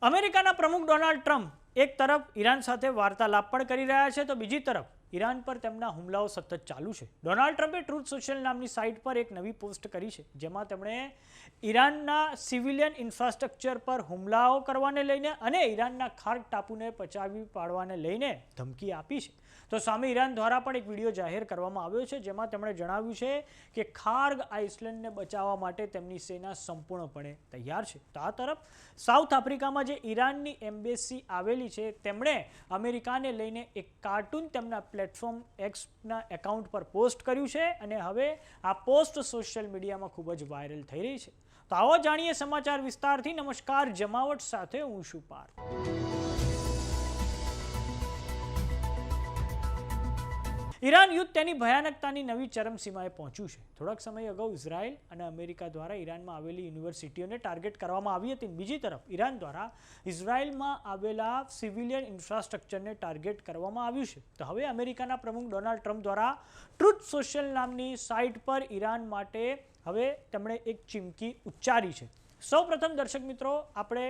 અમેરિકાના પ્રમુખ Donald Trump એક તરફ ઈરાન સાથે વાર્તાલાપ પણ કરી રહ્યા છે તો બીજી તરફ ઈરાન પર તેમના હુમલાઓ સતત ચાલુ છે. ડોનાલ્ડ ટ્રમ્પે ટ્રુથ સોશિયલ નામની સાઇટ પર એક નવી પોસ્ટ કરી છે જેમાં તેમણે ઈરાનના સિવિલિયન ઇન્ફ્રાસ્ટ્રક્ચર પર હુમલાઓ કરવાને લઈને અને ઈરાનના ખાર્ગ ટાપુને પચાવી પાડવાને લઈને ધમકી આપી છે. તો સામે ઈરાન દ્વારા પણ એક વિડીયો જાહેર કરવામાં આવ્યો છે જેમાં તેમણે જણાવ્યું છે કે ખાર્ગ આઇસલેન્ડને બચાવવા માટે તેમની સેના સંપૂર્ણપણે તૈયાર છે. તો આ તરફ સાઉથ આફ્રિકામાં જે ઈરાનની એમ્બેસી આવેલી છે તેમણે અમેરિકાને લઈને એક કાર્ટૂન તેમના પ્લેટફોર્મ એક્સના એકાઉન્ટ પર પોસ્ટ કર્યું છે અને હવે આ પોસ્ટ સોશિયલ મીડિયામાં ખૂબ જ વાયરલ થઈ રહી છે. તો આવો જાણીએ સમાચાર વિસ્તારથી. નમસ્કાર, જમાવટ સાથે હું છું પાર્થ. ઈરાન યુદ્ધ તેની ભયાનકતાની નવી ચરમસીમાએ પહોંચ્યું છે. થોડાક સમય અગાઉ ઇઝરાયલ અને અમેરિકા દ્વારા ઈરાનમાં આવેલી યુનિવર્સિટીઓને ટાર્ગેટ કરવામાં આવી હતી. બીજી તરફ ઈરાન દ્વારા ઇઝરાયલમાં આવેલા સિવિલિયન ઇન્ફ્રાસ્ટ્રક્ચરને ટાર્ગેટ કરવામાં આવ્યું છે. તો હવે અમેરિકાના પ્રમુખ ડોનાલ્ડ ટ્રમ્પ દ્વારા ટ્રુથ સોશિયલ નામની સાઇટ પર ઈરાન માટે હવે તેમણે એક ચીમકી ઉચ્ચારી છે. સૌપ્રથમ દર્શક મિત્રો આપણે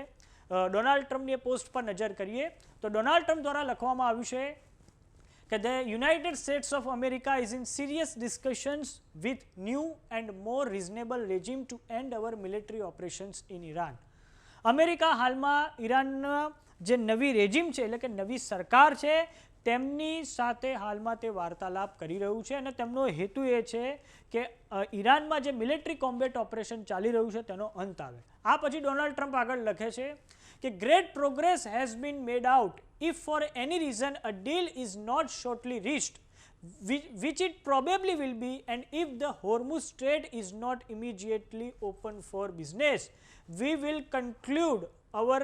ડોનાલ્ડ ટ્રમ્પની પોસ્ટ પર નજર કરીએ તો ડોનાલ્ડ ટ્રમ્પ દ્વારા લખવામાં આવ્યું છે કે the United States of America is in serious discussions with new and more reasonable regime to end our military operations in Iran. America હાલમાં ઈરાનના જે નવી રેજીમ છે એટલે કે નવી સરકાર છે તેમની સાથે હાલમાં તે વાર્તાલાપ કરી રહ્યું છે અને તેમનો હેતુ એ છે કે ઈરાનમાં જે મિલિટરી કોમ્બેટ ઓપરેશન ચાલી રહ્યું છે તેનો અંત આવે. આ પછી ડોનાલ્ડ ટ્રમ્પ આગળ લખે છે કે great progress has been made out if for any reason a deal is not shortly reached, which it probably will be, and if the Hormuz Strait is not immediately open for business, we will conclude our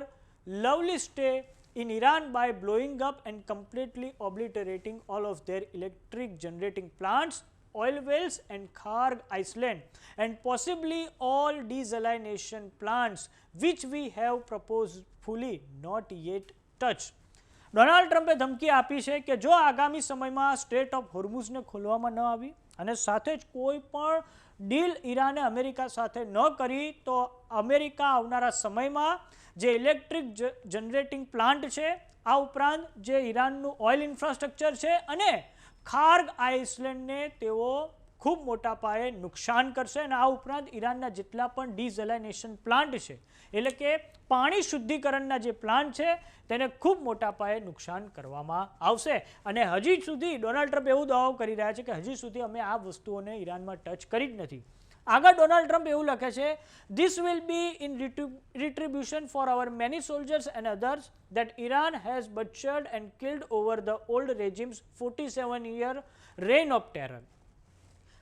lovely stay in Iran by blowing up and completely obliterating all of their electric generating plants, oil wells and Kharg Island, and possibly all desalination plants which we have proposefully not yet touched. Donald ટ્રમ્પે ધમકી આપી છે કે જો આગામી સમયમાં straight of હોર્મુઝને ખોલવામાં ન આવી અને સાથે જ કોઈ પણ ડીલ ઈરાને અમેરિકા સાથે ન કરી તો અમેરિકા આવનારા સમયમાં જે ઇલેક્ટ્રિક જનરેટિંગ પ્લાન્ટ છે આ ઉપરાંત જે ઈરાનનું ઓઇલ ઇન્ફ્રાસ્ટ્રક્ચર છે અને ખાર્ગ આઇસલેન્ડને તેઓ ખૂબ મોટા પાયે નુકસાન કરશે અને આ ઉપરાંત ઈરાનના જેટલા પણ ડિઝેલાઇનેશન પ્લાન્ટ છે એટલે કે પાણી શુદ્ધિકરણના જે પ્લાન્ટ છે તેને ખૂબ મોટા પાયે નુકસાન કરવામાં આવશે. અને હજી સુધી ડોનાલ્ડ ટ્રમ્પ એવું દાવો કરી રહ્યા છે કે હજી સુધી અમે આ વસ્તુઓને ઈરાનમાં ટચ કરી જ નથી. આગળ ડોનાલ્ડ ટ્રમ્પ એવું લખે છે this will be in retribution for our many soldiers and others that Iran has butchered and killed over the old regime's 47-year reign of terror.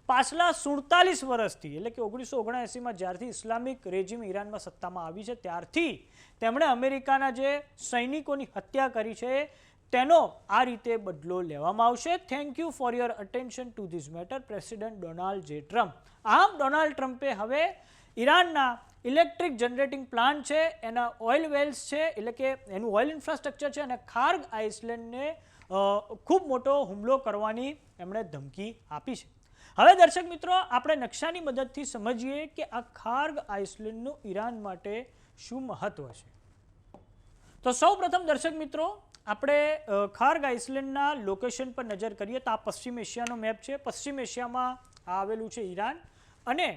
પાછલા 47 વર્ષથી એટલે કે 1979માં જ્યારથી ઇસ્લામિક રેજીમ ઈરાનમાં સત્તામાં આવી છે ત્યારથી તેમણે અમેરિકાના જે સૈનિકોની હત્યા કરી છે તેનો આ રીતે બદલો લેવામાં આવશે. Thank you for your attention two this matter, president Donald જે ટ્રમ્પ. આમ ડોનાલ્ડ ટ્રમ્પે હવે ઈરાનના ઇલેક્ટ્રિક જનરેટિંગ પ્લાન્ટ છે એના ઓઇલ વેલ્સ છે એટલે કે એનું ઓઇલ ઇન્ફ્રાસ્ટ્રક્ચર છે અને ખાર્ગ આઇસલેન્ડને ખૂબ મોટો હુમલો કરવાની એમણે ધમકી આપી છે. હવે દર્શક મિત્રો આપણે નકશાની મદદથી સમજીએ કે આ ખાર્ગ આઇસલેન્ડનું ઈરાન માટે શું મહત્વ છે. તો સૌ પ્રથમ દર્શક મિત્રો આપણે ખાર્ગ આઇસલેન્ડના લોકેશન પર નજર કરીએ તો આ પશ્ચિમ એશિયાનો મેપ છે. પશ્ચિમ એશિયામાં આવેલું છે ઈરાન અને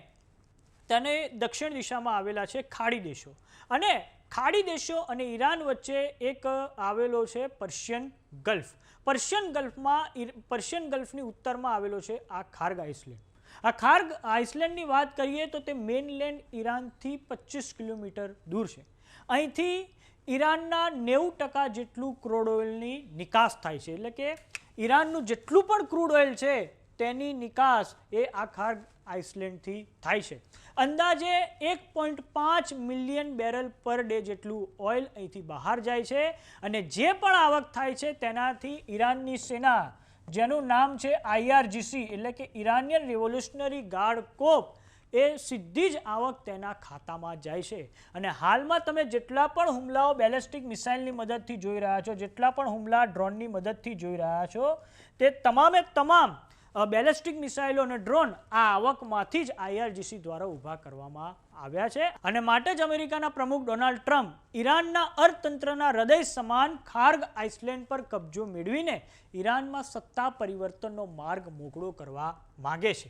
તેને દક્ષિણ દિશામાં આવેલા છે ખાડી દેશો અને ખાડી દેશો અને ઈરાન વચ્ચે એક આવેલો છે પર્શિયન ગલ્ફ. પર્શિયન ગલ્ફની ઉત્તરમાં આવેલો છે આ ખાર્ગ આઇસલેન્ડ. આ ખાર્ગ આઇસલેન્ડની વાત કરીએ તો તે મેઇનલેન્ડ ઈરાનથી 25 કિલોમીટર દૂર છે. અહીંથી ઈરાનના 90% જેટલું ક્રૂડ ઓઇલની નિકાસ થાય છે એટલે કે ઈરાનનું જેટલું પણ ક્રૂડ ઓઇલ છે તેની નિકાસ એ આ ખાર્ગ આઇસલેન્ડથી થાય છે. અંદાજે 1.5 મિલિયન બેરલ પર ડે જેટલું ઓઇલ અહીંથી બહાર જાય છે અને જે પણ આવક થાય છે તેનાથી ઈરાનની સેના જેનું નામ છે IRGC એટલે કે ઇરાનિયન રિવોલ્યુશનરી ગાર્ડ કોપ એ સીધી જ આવક તેના ખાતામાં જાય છે. અને હાલમાં તમે જેટલા પણ હુમલાઓ બેલેસ્ટિક મિસાઇલની મદદથી જોઈ રહ્યા છો, જેટલા પણ હુમલા ડ્રોનની મદદથી જોઈ રહ્યા છો તે તમામે તમામ બેલેસ્ટિક મિસાઇલો અને ડ્રોન આ આવકમાંથી જ IRGC દ્વારા ઊભા કરવામાં આવ્યા છે અને માટે જ અમેરિકાના પ્રમુખ ડોનાલ્ડ ટ્રમ્પ ઈરાનના અર્થતંત્રના હૃદય સમાન ખાર્ગ આઇસલેન્ડ પર કબજો મેળવીને ઈરાનમાં સત્તા પરિવર્તનનો માર્ગ મોકળો કરવા માગે છે.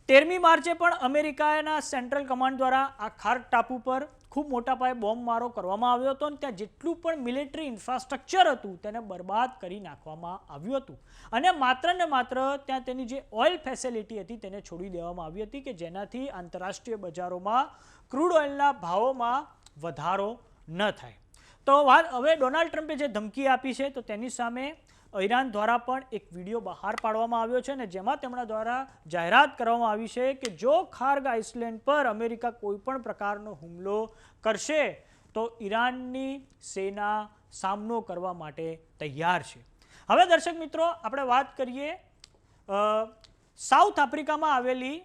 13મી માર્ચે પણ અમેરિકાના સેન્ટ્રલ કમાન્ડ દ્વારા આ ખાર્ગ ટાપુ પર ખૂબ મોટા પાયે બોમ્બમારો કરવામાં આવ્યો હતો અને ત્યાં જેટલું પણ મિલિટરી ઇન્ફ્રાસ્ટ્રક્ચર હતું તેને બરબાદ કરી નાખવામાં આવ્યું હતું અને માત્ર ને માત્ર ત્યાં તેની જે ઓઇલ ફેસિલિટી હતી તેને છોડી દેવામાં આવી હતી કે જેનાથી આંતરરાષ્ટ્રીય બજારોમાં ક્રૂડ ઓઇલના ભાવોમાં વધારો ન થાય. તો હવે ડોનાલ્ડ ટ્રમ્પે જે ધમકી આપી છે તો તેની સામે ઈરાન દ્વારા પણ એક વિડીયો બહાર પાડવામાં આવ્યો છે અને જેમાં તેમના દ્વારા જાહેરાત કરવામાં આવી છે કે જો ખાર્ગ આઇસલેન્ડ પર અમેરિકા કોઈ પણ પ્રકારનો હુમલો કરશે તો ઈરાનની સેના સામનો કરવા માટે તૈયાર છે. હવે દર્શક મિત્રો આપણે વાત કરીએ સાઉથ આફ્રિકામાં આવેલી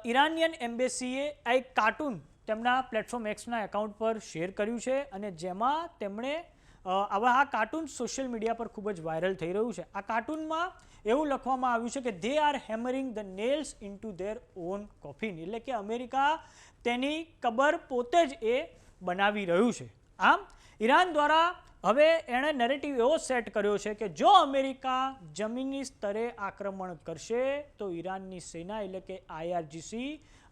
ઈરાનિયન એમ્બેસીએ આ એક કાર્ટૂન તેમના પ્લેટફોર્મ એક્સના એકાઉન્ટ પર શેર કર્યું છે અને જેમાં તેમણે આ કાર્ટૂન સોશિયલ મીડિયા પર ખૂબ જ વાયરલ થઈ રહ્યું છે. આ કાર્ટૂનમાં એવું લખવામાં આવ્યું છે કે they are hammering the nails into there on coffin, એટલે કે અમેરિકા તેની કબર પોતે જ એ બનાવી રહ્યું છે. આમ ઈરાન દ્વારા હવે એણે નેરેટિવ એવો સેટ કર્યો છે કે જો અમેરિકા જમીની સ્તરે આક્રમણ કરશે તો ઈરાનની સેના એટલે કે IRGC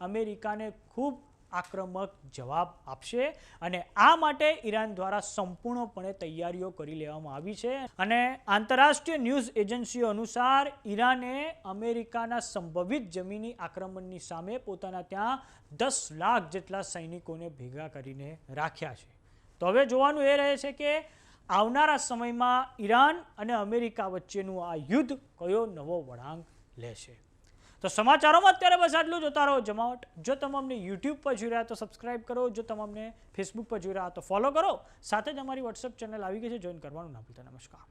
અમેરિકાને ખૂબ આક્રમક જવાબ આપશે અને આ માટે ઈરાન દ્વારા સંપૂર્ણપણે તૈયારીઓ કરી લેવામાં આવી છે અને આંતરરાષ્ટ્રીય ન્યૂઝ એજન્સીઓ અનુસાર ઈરાને અમેરિકાના સંભવિત જમીની આક્રમણની સામે પોતાના ત્યાં 10 લાખ જેટલા સૈનિકોને ભેગા કરીને રાખ્યા છે. તો હવે જોવાનું એ રહે છે કે આવનારા સમયમાં ઈરાન અને અમેરિકા વચ્ચેનું આ યુદ્ધ કયો નવો વળાંક લેશે. તો સમાચારોમાં અત્યારે બસ આટલું. જોતા રહો જમાવટ. જો તમે અમને YouTube પર જોઈ રહ્યા તો સબસ્ક્રાઇબ કરો, જો તમે અમને Facebook પર જોઈ રહ્યા તો ફોલો કરો, સાથે જ અમારી WhatsApp ચેનલ આવી ગઈ છે, જોઈન કરવાનું ના ભૂલતા. નમસ્કાર.